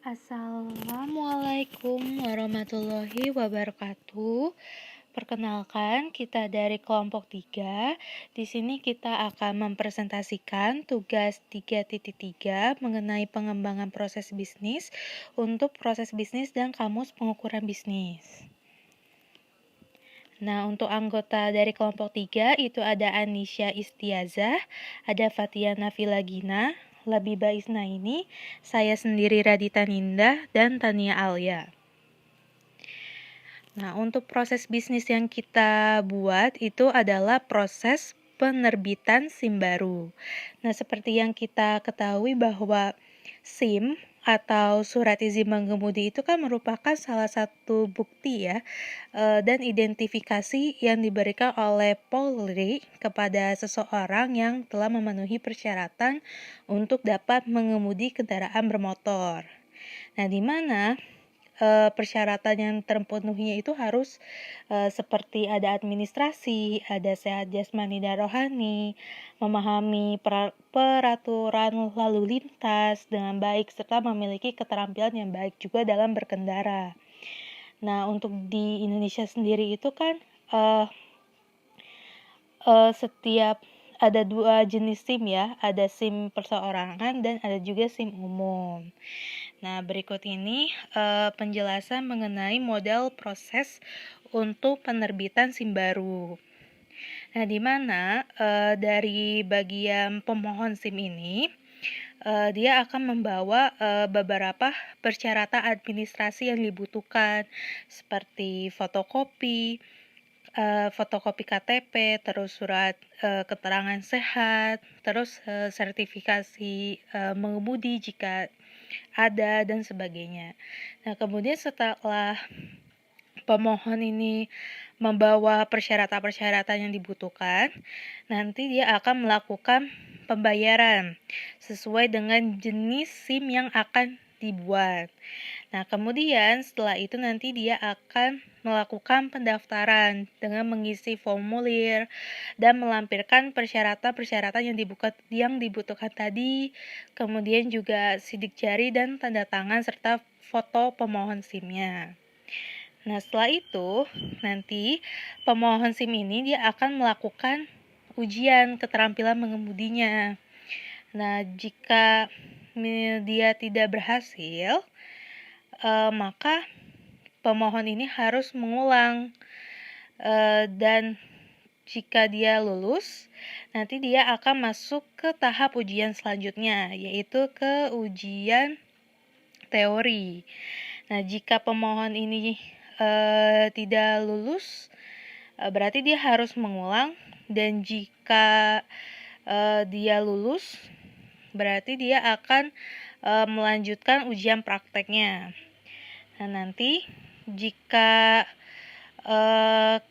Assalamualaikum warahmatullahi wabarakatuh. Perkenalkan, kita dari kelompok 3. Di sini kita akan mempresentasikan tugas 3.3 mengenai pengembangan proses bisnis untuk proses bisnis dan kamus pengukuran bisnis. Nah, untuk anggota dari kelompok 3 itu ada Anisya Istiazah, ada Fatiana Vilagina, Labiba Isnaini, saya sendiri Radita Ninda, dan Tania Alia. Nah, untuk proses bisnis yang kita buat itu adalah proses penerbitan SIM baru. Nah, seperti yang kita ketahui bahwa SIM atau surat izin mengemudi itu kan merupakan salah satu bukti ya dan identifikasi yang diberikan oleh Polri kepada seseorang yang telah memenuhi persyaratan untuk dapat mengemudi kendaraan bermotor. Nah, di mana persyaratan yang terpenuhinya itu harus seperti ada administrasi, ada sehat jasmani dan rohani, memahami peraturan lalu lintas dengan baik, serta memiliki keterampilan yang baik juga dalam berkendara. Nah, untuk di Indonesia sendiri itu kan setiap ada 2 jenis SIM ya, ada SIM perseorangan dan ada juga SIM umum. Nah, berikut ini penjelasan mengenai model proses untuk penerbitan SIM baru. Nah, di mana dari bagian pemohon SIM ini dia akan membawa beberapa persyaratan administrasi yang dibutuhkan seperti fotokopi KTP, terus surat keterangan sehat, terus sertifikasi mengemudi jika ada, dan sebagainya. Nah, kemudian setelah pemohon ini membawa persyaratan-persyaratan yang dibutuhkan, nanti dia akan melakukan pembayaran sesuai dengan jenis SIM yang akan dibuat. Nah, kemudian setelah itu nanti dia akan melakukan pendaftaran dengan mengisi formulir dan melampirkan persyaratan-persyaratan yang dibutuhkan tadi, kemudian juga sidik jari dan tanda tangan serta foto pemohon SIM-nya. Nah, setelah itu nanti pemohon SIM ini dia akan melakukan ujian keterampilan mengemudinya. Nah, jika dia tidak berhasil, maka pemohon ini harus mengulang dan jika dia lulus, nanti dia akan masuk ke tahap ujian selanjutnya, yaitu ke ujian teori. Nah, jika pemohon ini tidak lulus, berarti dia harus mengulang, dan jika dia lulus, berarti dia akan melanjutkan ujian prakteknya. Nah, nanti jika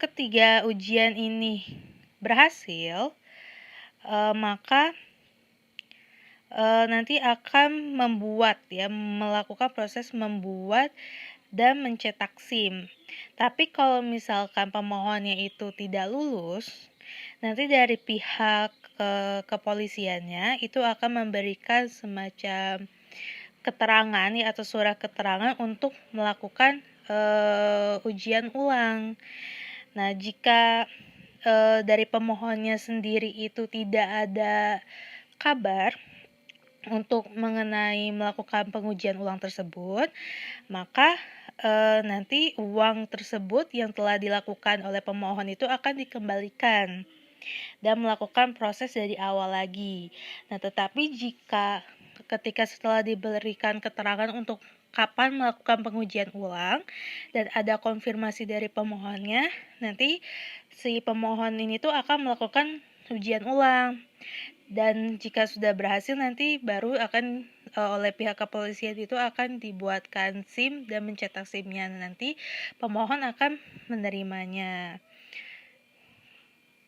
ketiga ujian ini berhasil, maka nanti akan melakukan proses membuat dan mencetak SIM. Tapi kalau misalkan pemohonnya itu tidak lulus, nanti dari pihak kepolisiannya itu akan memberikan semacam keterangan ya, atau surat keterangan untuk melakukan ujian ulang. Nah, jika dari pemohonnya sendiri itu tidak ada kabar untuk mengenai melakukan pengujian ulang tersebut, maka nanti uang tersebut yang telah dilakukan oleh pemohon itu akan dikembalikan dan melakukan proses dari awal lagi. Nah, tetapi ketika setelah diberikan keterangan untuk kapan melakukan pengujian ulang dan ada konfirmasi dari pemohonnya, nanti si pemohon ini tuh akan melakukan ujian ulang. Dan jika sudah berhasil, nanti baru akan oleh pihak kepolisian itu akan dibuatkan SIM dan mencetak SIM-nya. Nanti pemohon akan menerimanya.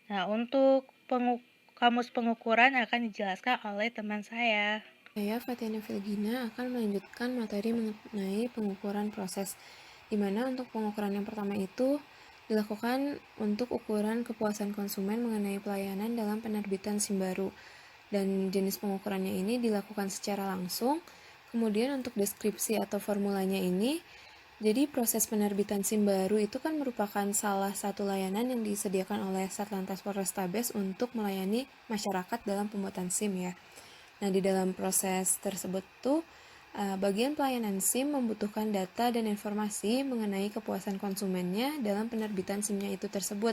Nah, untuk kamus pengukuran akan dijelaskan oleh teman saya. Saya, Fatiana Vilgina, akan melanjutkan materi mengenai pengukuran proses, di mana untuk pengukuran yang pertama itu dilakukan untuk ukuran kepuasan konsumen mengenai pelayanan dalam penerbitan SIM baru, dan jenis pengukurannya ini dilakukan secara langsung, Kemudian untuk deskripsi atau formulanya ini, jadi proses penerbitan SIM baru itu kan merupakan salah satu layanan yang disediakan oleh Satlantas Polrestabes untuk melayani masyarakat dalam pembuatan SIM ya. Nah, di dalam proses tersebut tuh, bagian pelayanan SIM membutuhkan data dan informasi mengenai kepuasan konsumennya dalam penerbitan SIM-nya itu tersebut.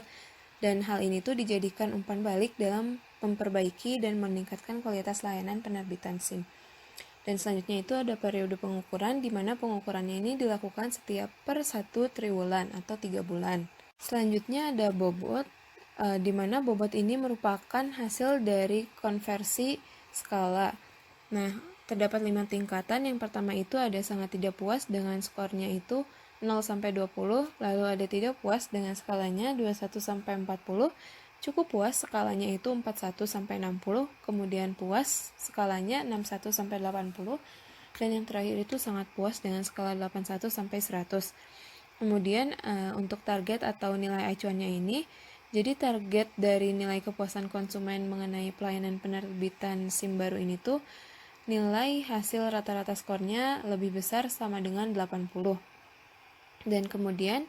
Dan hal ini tuh dijadikan umpan balik dalam memperbaiki dan meningkatkan kualitas layanan penerbitan SIM. Dan selanjutnya itu ada periode pengukuran, di mana pengukurannya ini dilakukan setiap per 1 triwulan atau 3 bulan. Selanjutnya ada bobot, di mana bobot ini merupakan hasil dari konversi skala. Nah, terdapat 5 tingkatan. Yang pertama itu ada sangat tidak puas dengan skornya itu 0-20, lalu ada tidak puas dengan skalanya 21-40, cukup puas skalanya itu 41-60, kemudian puas skalanya 61-80, dan yang terakhir itu sangat puas dengan skala 81-100. Kemudian untuk target atau nilai acuannya ini, jadi target dari nilai kepuasan konsumen mengenai pelayanan penerbitan SIM baru ini tuh nilai hasil rata-rata skornya lebih besar sama dengan 80. Dan kemudian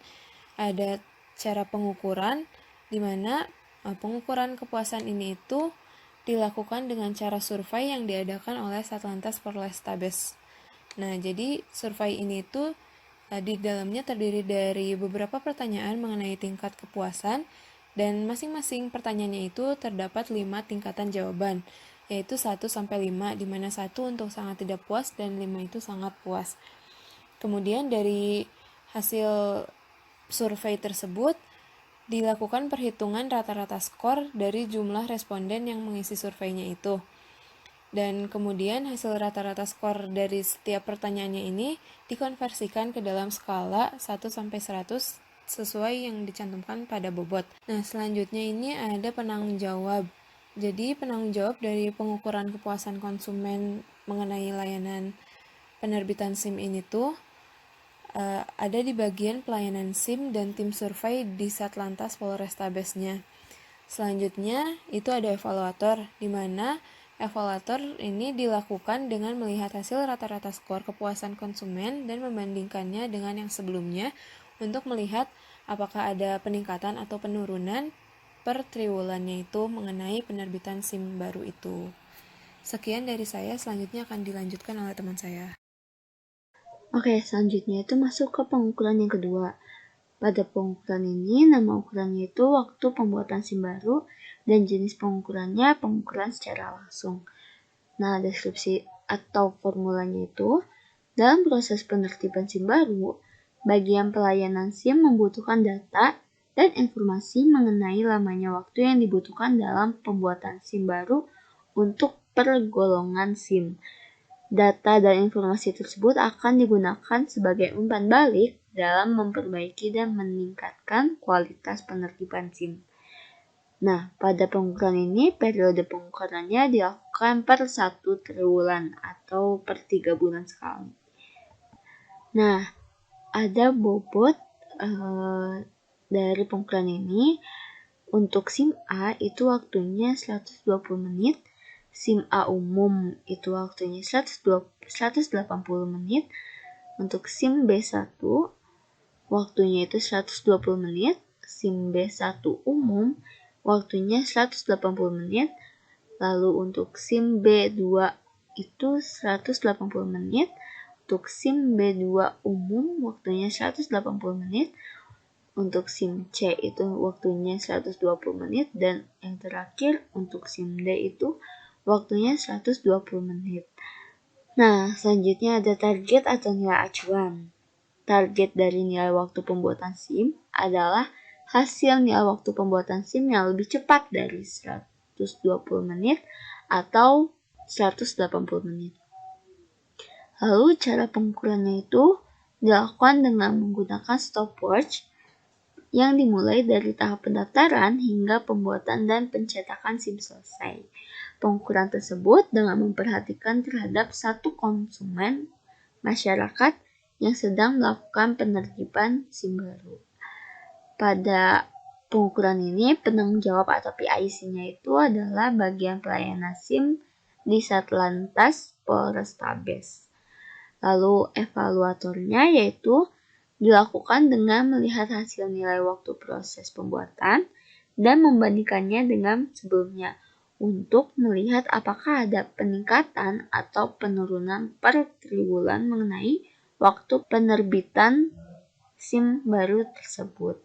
ada cara pengukuran di mana pengukuran kepuasan ini itu dilakukan dengan cara survei yang diadakan oleh Satlantas Polrestabes. Nah, jadi survei ini itu di dalamnya terdiri dari beberapa pertanyaan mengenai tingkat kepuasan, dan masing-masing pertanyaannya itu terdapat 5 tingkatan jawaban, yaitu 1-5, di mana 1 untuk sangat tidak puas dan 5 itu sangat puas. Kemudian dari hasil survei tersebut dilakukan perhitungan rata-rata skor dari jumlah responden yang mengisi surveinya itu. Dan kemudian hasil rata-rata skor dari setiap pertanyaannya ini dikonversikan ke dalam skala 1-100 sesuai yang dicantumkan pada bobot. Nah, selanjutnya ini ada penanggung jawab. Jadi, penanggung jawab dari pengukuran kepuasan konsumen mengenai layanan penerbitan SIM ini tuh ada di bagian pelayanan SIM dan tim survei di Satlantas Polrestabesnya. Selanjutnya itu ada evaluator, di mana evaluator ini dilakukan dengan melihat hasil rata-rata skor kepuasan konsumen dan membandingkannya dengan yang sebelumnya untuk melihat apakah ada peningkatan atau penurunan per triwulannya itu mengenai penerbitan SIM baru itu. Sekian dari saya, selanjutnya akan dilanjutkan oleh teman saya. Oke, selanjutnya itu masuk ke pengukuran yang kedua. Pada pengukuran ini, nama ukurannya itu waktu pembuatan SIM baru, dan jenis pengukurannya pengukuran secara langsung. Nah, deskripsi atau formulanya itu, dalam proses penertiban SIM baru, bagian pelayanan SIM membutuhkan data dan informasi mengenai lamanya waktu yang dibutuhkan dalam pembuatan SIM baru untuk pergolongan SIM. Data dan informasi tersebut akan digunakan sebagai umpan balik dalam memperbaiki dan meningkatkan kualitas penertiban SIM. Nah, pada pengukuran ini, periode pengukurannya dilakukan per 1 triwulan atau per 3 bulan sekali. Nah, ada bobot dari pengukuran ini. Untuk SIM A itu waktunya 120 menit, SIM A umum itu waktunya 180 menit, untuk SIM B1 waktunya itu 120 menit, SIM B1 umum waktunya 180 menit, lalu untuk SIM B2 itu 180 menit, untuk SIM B2 umum waktunya 180 menit, untuk SIM C itu waktunya 120 menit, dan yang terakhir untuk SIM D itu waktunya 120 menit. Nah, selanjutnya ada target atau nilai acuan. Target dari nilai waktu pembuatan SIM adalah hasil nilai waktu pembuatan SIM yang lebih cepat dari 120 menit atau 180 menit. Lalu cara pengukurannya itu dilakukan dengan menggunakan stopwatch yang dimulai dari tahap pendaftaran hingga pembuatan dan pencetakan SIM selesai. Pengukuran tersebut dengan memperhatikan terhadap satu konsumen masyarakat yang sedang melakukan penertiban SIM baru. Pada pengukuran ini, penanggung jawab atau PIC-nya itu adalah bagian pelayanan SIM di Satlantas Polrestabes. Lalu evaluatornya yaitu dilakukan dengan melihat hasil nilai waktu proses pembuatan dan membandingkannya dengan sebelumnya untuk melihat apakah ada peningkatan atau penurunan per triwulan mengenai waktu penerbitan SIM baru tersebut.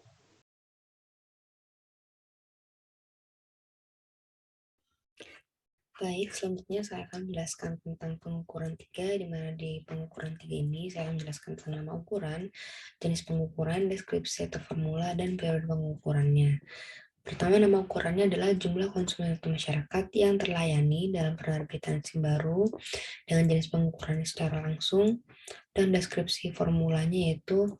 Baik, selanjutnya saya akan menjelaskan tentang pengukuran 3, di mana di pengukuran 3 ini saya akan menjelaskan tentang nama ukuran, jenis pengukuran, deskripsi atau formula, dan periode pengukurannya. Pertama, nama ukurannya adalah jumlah konsumen atau masyarakat yang terlayani dalam penerbitan SIM baru dengan jenis pengukurannya secara langsung, dan deskripsi formulanya yaitu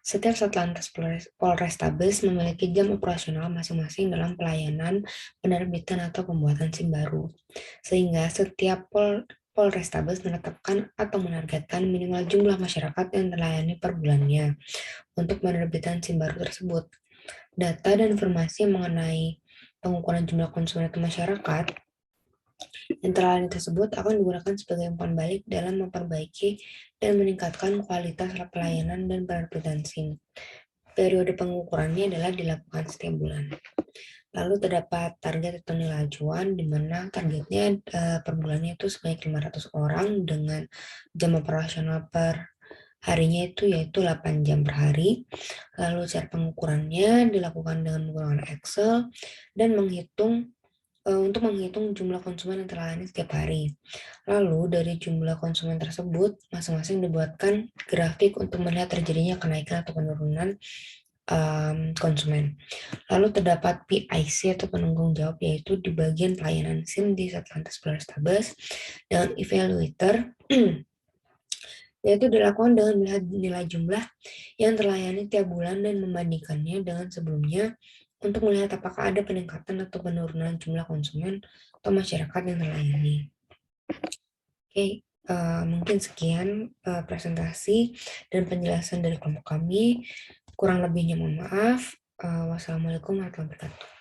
setiap Satlantas Polrestabes memiliki jam operasional masing-masing dalam pelayanan penerbitan atau pembuatan SIM baru, sehingga setiap Polrestabes menetapkan atau menargetkan minimal jumlah masyarakat yang terlayani per bulannya untuk penerbitan SIM baru tersebut. Data dan informasi mengenai pengukuran jumlah konsumen atau masyarakat yang terlayani tersebut akan digunakan sebagai umpan balik dalam memperbaiki dan meningkatkan kualitas pelayanan dan penerbitan SIM. Periode pengukurannya adalah dilakukan setiap bulan. Lalu terdapat target atau nilai acuan, di mana targetnya per bulannya itu sebanyak 500 orang dengan jam operasional per harinya itu yaitu 8 jam per hari. Lalu cara pengukurannya dilakukan dengan menggunakan Excel dan untuk menghitung jumlah konsumen yang terlayani setiap hari. Lalu dari jumlah konsumen tersebut, masing-masing dibuatkan grafik untuk melihat terjadinya kenaikan atau penurunan konsumen. Lalu terdapat PIC atau penanggung jawab, yaitu di bagian pelayanan SIM di Satlantas Polrestabes dengan evaluator yaitu dilakukan dengan melihat nilai jumlah yang terlayani tiap bulan dan membandingkannya dengan sebelumnya untuk melihat apakah ada peningkatan atau penurunan jumlah konsumen atau masyarakat yang terlayani. Oke, mungkin sekian presentasi dan penjelasan dari kelompok kami. Kurang lebihnya mohon maaf. Wassalamualaikum warahmatullahi wabarakatuh.